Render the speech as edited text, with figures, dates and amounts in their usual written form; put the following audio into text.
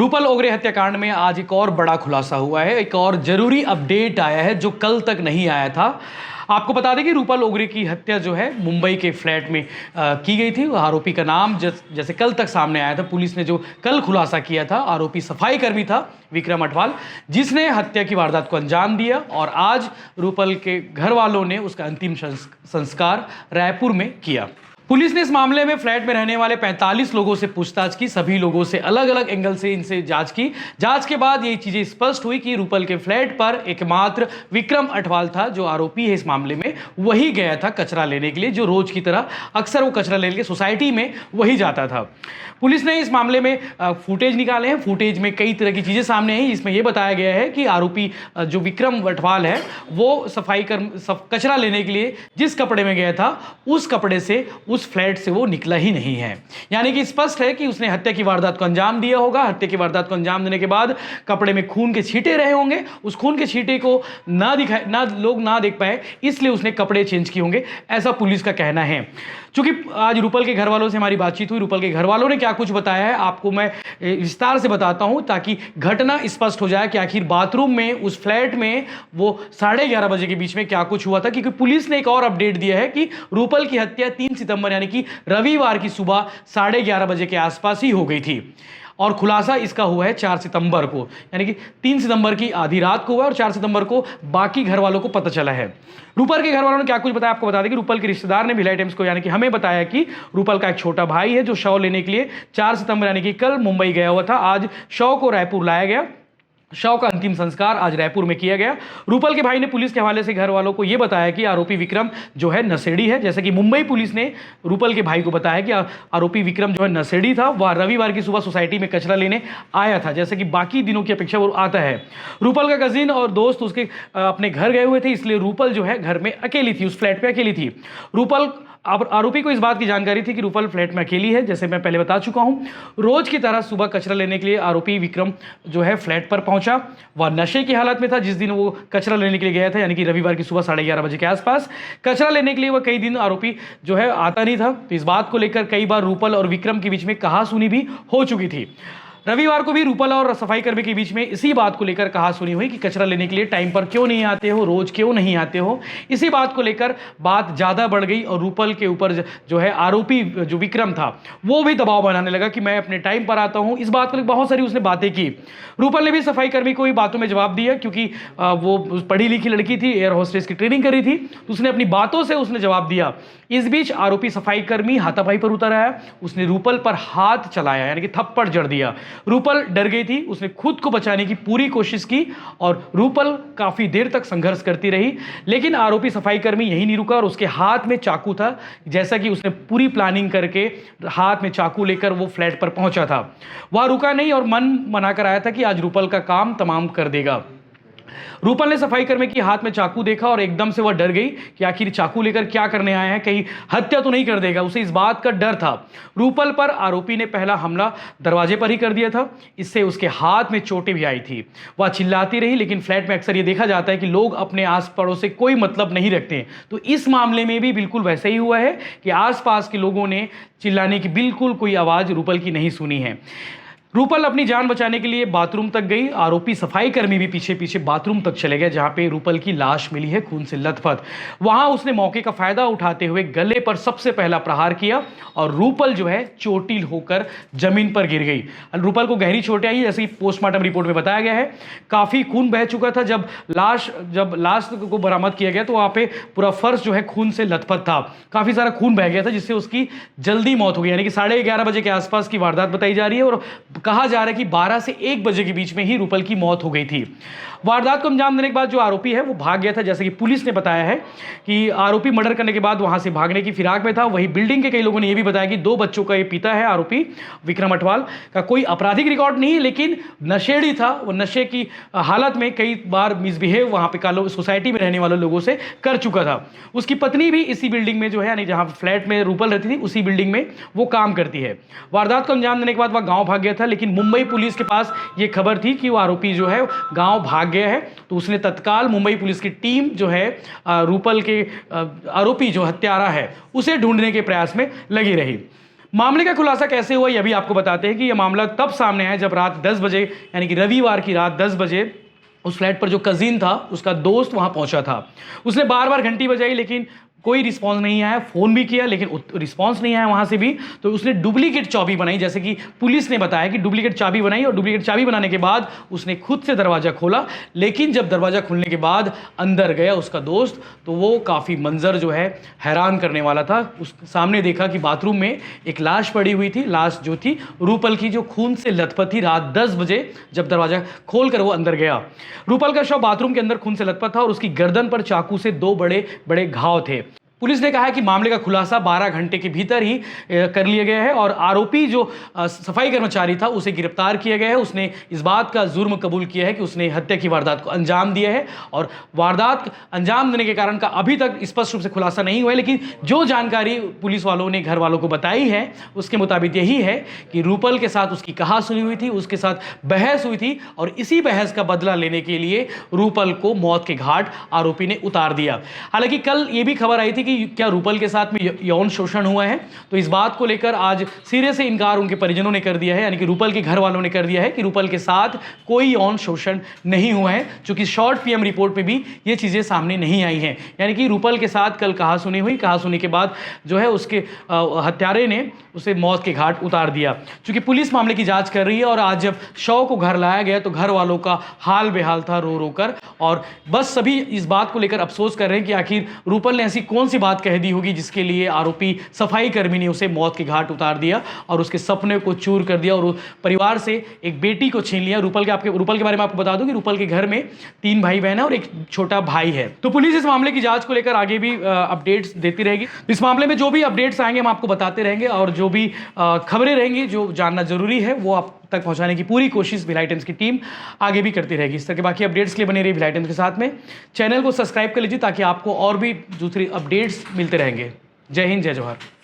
रूपल ओगरे हत्याकांड में आज एक और बड़ा खुलासा हुआ है। एक और जरूरी अपडेट आया है जो कल तक नहीं आया था। आपको बता दें कि रूपल ओगरे की हत्या जो है मुंबई के फ्लैट में की गई थी। आरोपी का नाम जैसे कल तक सामने आया था, पुलिस ने जो कल खुलासा किया था, आरोपी सफाई कर्मी था विक्रम अठवाल, जिसने हत्या की वारदात को अंजाम दिया। और आज रूपल के घर वालों ने उसका अंतिम संस्कार रायपुर में किया। पुलिस ने इस मामले में फ्लैट में रहने वाले 45 लोगों से पूछताछ की। सभी लोगों से अलग अलग एंगल से इनसे जांच की। जांच के बाद ये चीजें स्पष्ट हुई कि रूपल के फ्लैट पर एकमात्र विक्रम अठवाल था जो आरोपी है इस मामले में। वही गया था कचरा लेने के लिए, जो रोज की तरह अक्सर वो कचरा लेने के सोसाइटी में वही जाता था। पुलिस ने इस मामले में फुटेज निकाले हैं। फुटेज में कई तरह की चीजें सामने आई। इसमें यह बताया गया है कि आरोपी जो विक्रम अठवाल है वो कचरा लेने के लिए जिस कपड़े में गया था उस कपड़े से, उस फ्लैट से वो निकला ही नहीं है। यानी कि स्पष्ट है कि उसने हत्या की वारदात को अंजाम दिया होगा। हत्या की वारदात को अंजाम देने के बाद कपड़े में खून के छींटे रहे होंगे। उस खून के छींटे को लोग ना देख पाए, इसलिए उसने कपड़े चेंज किए होंगे, ऐसा पुलिस का कहना है। चूंकि आज रूपल के घर वालों से हमारी बातचीत हुई, रूपल के घर वालों ने क्या कुछ बताया है आपको मैं विस्तार से बताता हूं, ताकि घटना स्पष्ट हो जाए कि आखिर बाथरूम में, उस फ्लैट में वो 11:30 बजे के बीच में क्या कुछ हुआ था। क्योंकि पुलिस ने एक और अपडेट दिया है कि रूपल की हत्या 3 सितंबर यानी कि रविवार की सुबह 11:30 बजे के आसपास ही हो गई थी। और खुलासा इसका हुआ है 4 सितंबर को, यानी कि 3 सितंबर की आधी रात को हुआ और 4 सितंबर को बाकी घर वालों को पता चला है। रूपल के घर वालों ने क्या कुछ बताया आपको बता दें कि रूपल के रिश्तेदार ने भिलाई टाइम्स को यानी कि हमें बताया कि रूपल का एक छोटा भाई है जो शव लेने के लिए 4 सितंबर यानी कि कल मुंबई गया हुआ था। आज शव को रायपुर लाया गया। शव का अंतिम संस्कार आज रायपुर में किया गया। रूपल के भाई ने पुलिस के हवाले से घर वालों को यह बताया कि आरोपी विक्रम जो है नशेड़ी है। जैसे कि मुंबई पुलिस ने रूपल के भाई को बताया कि आरोपी विक्रम जो है नशेड़ी था। वह रविवार की सुबह सोसाइटी में कचरा लेने आया था, जैसे कि बाकी दिनों की अपेक्षा वो आता है। रूपल का कजिन और दोस्त उसके अपने घर गए हुए थे, इसलिए रूपल जो है घर में अकेली थी, उस फ्लैट में अकेली थी। रूपल आरोपी को इस बात की जानकारी थी कि रूपल फ्लैट में अकेली है, जैसे मैं पहले बता चुका हूं। रोज की तरह सुबह कचरा लेने के लिए आरोपी विक्रम जो है फ्लैट पर पहुंचा। वह नशे की हालत में था जिस दिन वो कचरा लेने के लिए गया था, यानी कि रविवार की सुबह 11:30 बजे के आसपास। कचरा लेने के लिए वह कई दिन आरोपी जो है आता नहीं था, तो इस बात को लेकर कई बार रूपल और विक्रम के बीच में कहासुनी भी हो चुकी थी। रविवार को भी रूपल और सफाई कर्मी के बीच में इसी बात को लेकर कहासुनी हुई कि कचरा लेने के लिए टाइम पर क्यों नहीं आते हो, रोज क्यों नहीं आते हो। इसी बात को लेकर बात ज़्यादा बढ़ गई और रूपल के ऊपर जो है आरोपी जो विक्रम था वो भी दबाव बनाने लगा कि मैं अपने टाइम पर आता हूँ। इस बात को लेकर बहुत सारी उसने बातें की। रूपल ने भी सफाई कर्मी को ही बातों में जवाब दिया, क्योंकि वो पढ़ी लिखी लड़की थी, एयर होस्टेस की ट्रेनिंग करी थी, तो उसने अपनी बातों से उसने जवाब दिया। इस बीच आरोपी सफाई कर्मी हाथापाई पर उतर आया। उसने रूपल पर हाथ चलाया, यानी कि थप्पड़ जड़ दिया। रूपल डर गई थी, उसने खुद को बचाने की पूरी कोशिश की और रूपल काफी देर तक संघर्ष करती रही। लेकिन आरोपी सफाई कर्मी यही नहीं रुका और उसके हाथ में चाकू था। जैसा कि उसने पूरी प्लानिंग करके हाथ में चाकू लेकर वो फ्लैट पर पहुंचा था। वह रुका नहीं और मन बनाकर आया था कि आज रूपल का काम तमाम कर देगा। रूपल ने सफाई कर्मी के हाथ में चाकू देखा और एकदम से वह डर गई कि आखिर चाकू लेकर क्या करने आया है, कहीं हत्या तो नहीं कर देगा। उसे इस बात का डर था। रूपल पर आरोपी ने पहला हमला दरवाजे पर ही कर दिया था। इससे उसके हाथ में चोटें भी आई थी। वह चिल्लाती रही, लेकिन फ्लैट में अक्सर यह देखा जाता है कि लोग अपने आस पड़ोस से कोई मतलब नहीं रखते। तो इस मामले में भी बिल्कुल वैसा ही हुआ है कि आसपास के लोगों ने चिल्लाने की बिल्कुल कोई आवाज़ रूपल की नहीं सुनी है। रूपल अपनी जान बचाने के लिए बाथरूम तक गई। आरोपी सफाई कर्मी भी पीछे पीछे बाथरूम तक चले गए, जहां पे रूपल की लाश मिली है खून से लथपथ। वहां उसने मौके का फायदा उठाते हुए गले पर सबसे पहला प्रहार किया और रूपल जो है चोटिल होकर जमीन पर गिर गई। रूपल को गहरी चोटें आई, जैसे कि पोस्टमार्टम रिपोर्ट में बताया गया है। काफी खून बह चुका था। जब लाश को बरामद किया गया तो वहां पे पूरा फर्श जो है खून से लथपथ था। काफी सारा खून बह गया था, जिससे उसकी जल्दी मौत हो गई। यानी कि 11:30 बजे के आसपास की वारदात बताई जा रही है और कहा जा रहा है कि 12 से 1 बजे के बीच में ही रूपल की मौत हो गई थी। वारदात को अंजाम देने के बाद जो आरोपी है वो भाग गया था। जैसे कि पुलिस ने बताया है कि आरोपी मर्डर करने के बाद वहां से भागने की फिराक में था। वही बिल्डिंग के कई लोगों ने यह भी बताया कि 2 बच्चों का ये पिता है आरोपी विक्रम अठवाल का। कोई आपराधिक रिकॉर्ड नहीं है, लेकिन नशेड़ी था। वो नशे की हालत में कई बार मिसबिहेव वहां पे सोसाइटी में रहने वाले लोगों से कर चुका था। उसकी पत्नी भी इसी बिल्डिंग में जो है, यानी जहां फ्लैट में रूपल रहती थी उसी बिल्डिंग में वो काम करती है। वारदात को अंजाम देने के बाद वह गांव भाग गया था, लेकिन मुंबई पुलिस के पास ये खबर थी कि वो आरोपी जो है गांव भाग गया है। तो उसने तत्काल मुंबई पुलिस की टीम जो है रूपल के आरोपी जो हत्यारा है उसे ढूंढने के प्रयास में लगी रही। मामले का खुलासा कैसे हुआ यह भी आपको बताते हैं कि यह मामला तब सामने आया जब रात 10 बजे यानी कि रविवार की रात 10 बजे उस फ्लैट पर जो कजिन था उसका दोस्त वहां पहुंचा था। उसने बार बार घंटी बजाई लेकिन कोई रिस्पांस नहीं आया, फ़ोन भी किया लेकिन रिस्पांस नहीं आया वहाँ से भी। तो उसने डुप्लीकेट चाबी बनाई, जैसे कि पुलिस ने बताया कि डुप्लीकेट चाबी बनाई, और डुप्लीकेट चाबी बनाने के बाद उसने खुद से दरवाज़ा खोला। लेकिन जब दरवाज़ा खुलने के बाद अंदर गया उसका दोस्त, तो वो काफ़ी मंजर जो है हैरान करने वाला था। उस सामने देखा कि बाथरूम में एक लाश पड़ी हुई थी, लाश जो थी रूपल की, जो खून से लथपथ थी। रात 10 बजे जब दरवाज़ा खोल कर वो अंदर गया, रूपल का शव बाथरूम के अंदर खून से लथपथ था और उसकी गर्दन पर चाकू से 2 बड़े बड़े घाव थे। पुलिस ने कहा है कि मामले का खुलासा 12 घंटे के भीतर ही कर लिया गया है और आरोपी जो सफाई कर्मचारी था उसे गिरफ्तार किया गया है। उसने इस बात का जुर्म कबूल किया है कि उसने हत्या की वारदात को अंजाम दिया है, और वारदात अंजाम देने के कारण का अभी तक स्पष्ट रूप से खुलासा नहीं हुआ है। लेकिन जो जानकारी पुलिस वालों ने घर वालों को बताई है उसके मुताबिक यही है कि रूपल के साथ उसकी कहा सुनी हुई थी, उसके साथ बहस हुई थी, और इसी बहस का बदला लेने के लिए रूपल को मौत के घाट आरोपी ने उतार दिया। हालांकि कल ये भी खबर आई थी कि क्या रूपल के साथ में यौन शोषण हुआ है, तो इस बात को लेकर आज सिरे से इनकार उनके परिजनों ने कर दिया है, यानी कि रूपल के घर वालों ने कर दिया है कि रूपल के साथ कोई यौन शोषण नहीं हुआ है। चूंकि शॉर्ट पीएम रिपोर्ट पे भी ये चीज़ें सामने नहीं आई हैं, यानी कि रूपल के साथ कल कहा सुनी हुई, कहा सुनी के बाद जो है उसके हत्यारे ने उसे मौत के घाट उतार दिया। चूंकि पुलिस मामले की जांच कर रही है और आज जब शव को घर लाया गया तो घर वालों का हाल बेहाल था रो रो कर, और बस सभी इस बात को लेकर अफसोस कर रहे हैं कि आखिर रूपल ने ऐसी कौन सी बात कह दी होगी जिसके लिए आरोपी सफाई कर्मी ने उसे मौत के घाट उतार दिया और उसके सपने को चूर कर दिया और परिवार से एक बेटी को छीन लिया। रूपल के बारे में आपको बता दूं कि रूपल के घर में 3 भाई बहन है और एक छोटा भाई है। तो पुलिस इस मामले की जांच को लेकर आगे भी अपडेट्स देती रहेगी। इस मामले में जो भी अपडेट्स आएंगे हम आपको बताते रहेंगे, और जो भी खबरें रहेंगी जो जानना जरूरी है वो आप तक पहुंचाने की पूरी कोशिश भिलाई टाइम्स की टीम आगे भी करती रहेगी। इस तरह के बाकी अपडेट्स के लिए बने रही भिलाई टाइम्स के साथ में। चैनल को सब्सक्राइब कर लीजिए ताकि आपको और भी दूसरी अपडेट्स मिलते रहेंगे। जय हिंद, जय जवाहर।